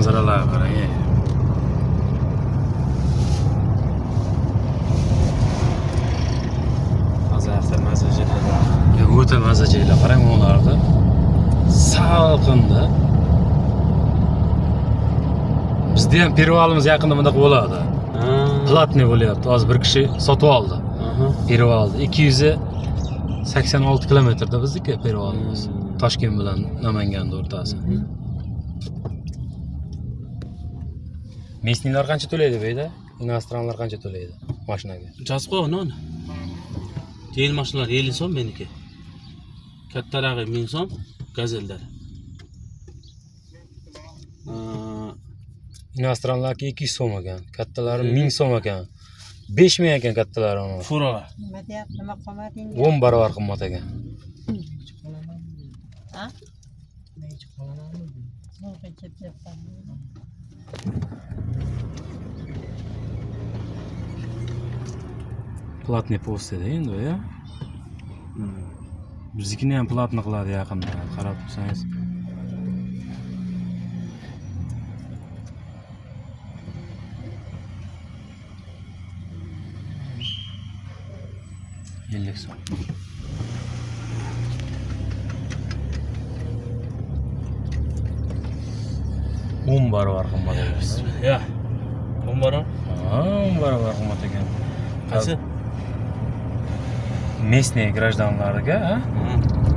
manzaralarga qarang. Mazza joylar. O'ta mazza joylar. Qarang ularga. Salqinda. Bizda ham pervalimiz yaqinda bunday bo'ladi. Platniy bo'lyapti. Hozir bir kishi sotib oldi. Pervalni 286 kilometrda bizniki pervalimiz. Toshkent bilan Namangan o'rtasi. Местныйлар qancha to'laydi bu yerda? Inostranlar qancha to'laydi mashinaga? Jazib qo'ygan uni. Yel mashinalar 50 so'm meniki. Kattarog'i 1000 so'm, gazellar. Inostranlarga 200 so'm ekan, kattalari 1000 so'm ekan. 5000 ekan kattalari uni. Furolar. Nima deyapti, nima qomading? 10 barobar qimmat ekan. Ha? Nechta qolanami? Zo'rga ketyapman. Platniy postda endi u ya. Biznikini ham platni qiladi yaqinda. Qarab tursangiz. Ellik so'm. O'n barobar qimmat ekan. Ya. 10 barobar. Ha, 10 barobar qimmat ekan. Qaysi? Местный гражданlarga,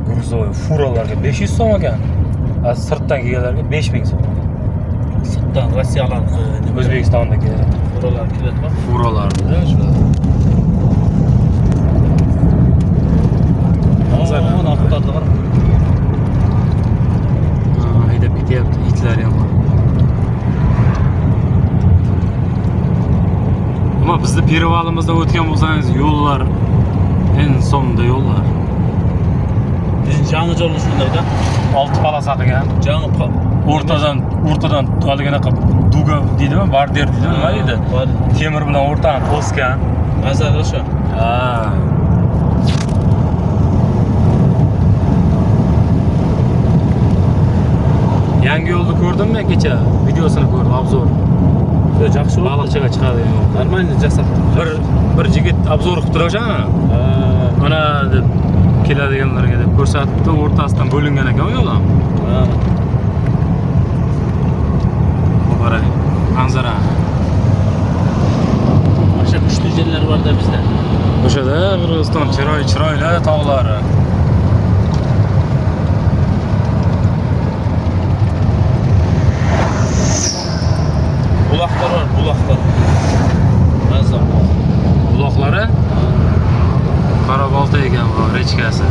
грузовой furalarga 500 so'm ekan. Sirtdan kelganlarga 5000 so'm. Sirtdan Rossiyalarga, O'zbekistondagi furalar kelyapti. furalarda shular. Mana avtotda qara. Haydab ketyapti, itlar ham bor. Ama bizda pervalimizda o'tgan bo'lsangiz yo'llar en sonda yo'llar. Yangi yo'l shundayda. 6 palosa qilgan. Yangi o'rtadan haligina qilib duga deydimi, barder deydimi, nima deydi? Temir bilan o'rtani to'sgan. Mazali o'sha. Ha. Yangi yo'lni ko'rdimmi kecha? Videosini ko'rdim, obzor. Yaxshi Baliqchiga chiqadi. Normalniy jasad. Bir yigit obzor qilib turgan. Mana deb keladiganlarga deb ko'rsatdi, o'rtasidan bo'lingan ekan yo'l ham. Qarang, manzara. O'sha kuchli yerlar bor-da bizda. O'shada Qirg'iziston chiroyli tog'lari. Buloqlar bor, buloqlar. Mazza. Buloqlari Qorabolta ekan bu rechkasi.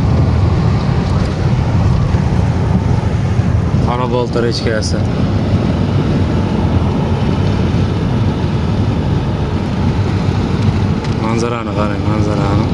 Qorabolta rechkasi. Manzarani qarang, manzarani.